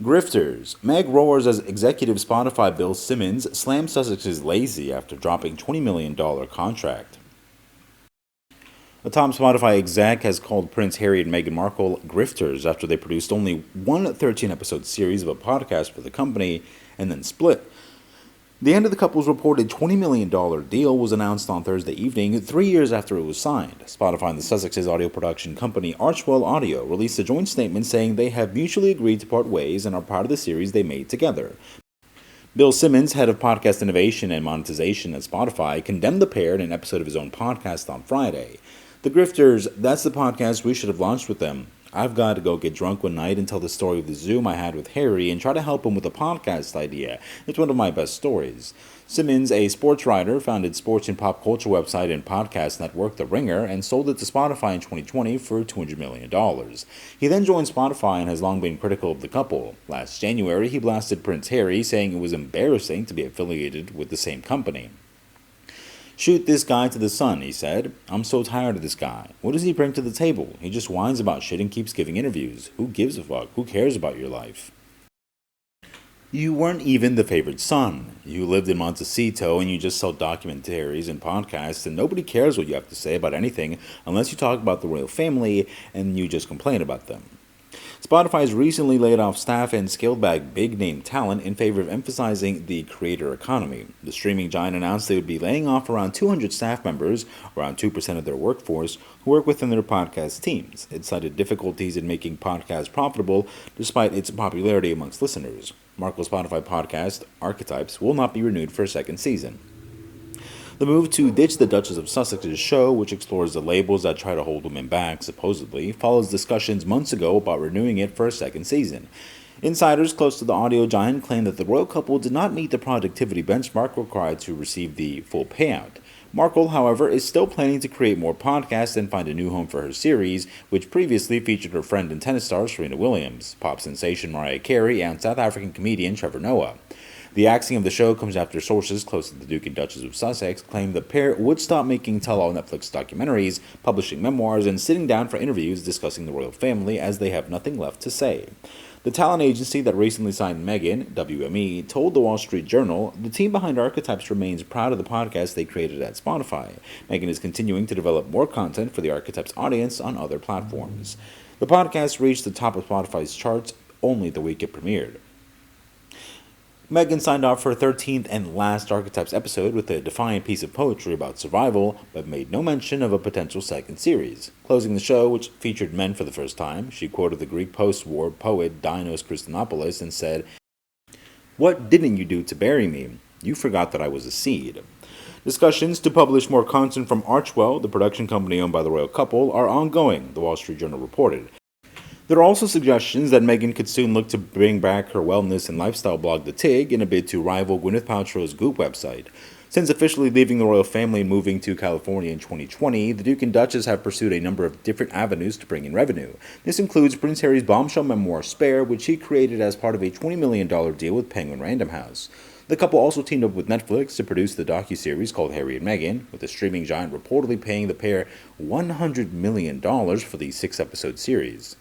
Grifters. Meg roars as executive Spotify Bill Simmons slams Sussexes lazy after dropping $20 million contract. The top Spotify exec has called Prince Harry and Meghan Markle grifters after they produced only one 13-episode series of a podcast for the company and then split. The end of the couple's reported $20 million deal was announced on Thursday evening, 3 years after it was signed. Spotify and the Sussexes audio production company Archwell Audio released a joint statement saying they have mutually agreed to part ways and are proud of the series they made together. Bill Simmons, head of podcast innovation and monetization at Spotify, condemned the pair in an episode of his own podcast on Friday. The Grifters, that's the podcast we should have launched with them. I've got to go get drunk one night and tell the story of the Zoom I had with Harry and try to help him with a podcast idea. It's one of my best stories. Simmons, a sports writer, founded sports and pop culture website and podcast network The Ringer and sold it to Spotify in 2020 for $200 million. He then joined Spotify and has long been critical of the couple. Last January, he blasted Prince Harry, saying it was embarrassing to be affiliated with the same company. "Shoot this guy to the sun," he said. "I'm so tired of this guy. What does he bring to the table? He just whines about shit and keeps giving interviews. Who gives a fuck? Who cares about your life? You weren't even the favorite son. You lived in Montecito and you just sell documentaries and podcasts and nobody cares what you have to say about anything unless you talk about the royal family and you just complain about them." Spotify has recently laid off staff and scaled back big-name talent in favor of emphasizing the creator economy. The streaming giant announced they would be laying off around 200 staff members, around 2% of their workforce, who work within their podcast teams. It cited difficulties in making podcasts profitable despite its popularity amongst listeners. Markle's Spotify podcast, Archetypes, will not be renewed for a second season. The move to ditch the Duchess of Sussex's show, which explores the labels that try to hold women back, supposedly, follows discussions months ago about renewing it for a second season. Insiders close to the audio giant claim that the royal couple did not meet the productivity benchmark required to receive the full payout. Markle, however, is still planning to create more podcasts and find a new home for her series, which previously featured her friend and tennis star Serena Williams, pop sensation Mariah Carey, and South African comedian Trevor Noah. The axing of the show comes after sources close to the Duke and Duchess of Sussex claimed the pair would stop making tell-all Netflix documentaries, publishing memoirs, and sitting down for interviews discussing the royal family as they have nothing left to say. The talent agency that recently signed Meghan, WME, told the Wall Street Journal the team behind Archetypes remains proud of the podcast they created at Spotify. Meghan is continuing to develop more content for the Archetypes audience on other platforms. The podcast reached the top of Spotify's charts only the week it premiered. Meghan signed off for her 13th and last Archetypes episode with a defiant piece of poetry about survival, but made no mention of a potential second series. Closing the show, which featured men for the first time, she quoted the Greek post-war poet Dinos Christanopoulos and said, "What didn't you do to bury me? You forgot that I was a seed." Discussions to publish more content from Archwell, the production company owned by the royal couple, are ongoing, the Wall Street Journal reported. There are also suggestions that Meghan could soon look to bring back her wellness and lifestyle blog The Tig in a bid to rival Gwyneth Paltrow's Goop website. Since officially leaving the royal family and moving to California in 2020, the Duke and Duchess have pursued a number of different avenues to bring in revenue. This includes Prince Harry's bombshell memoir Spare, which he created as part of a $20 million deal with Penguin Random House. The couple also teamed up with Netflix to produce the docuseries called Harry and Meghan, with the streaming giant reportedly paying the pair $100 million for the 6-episode series.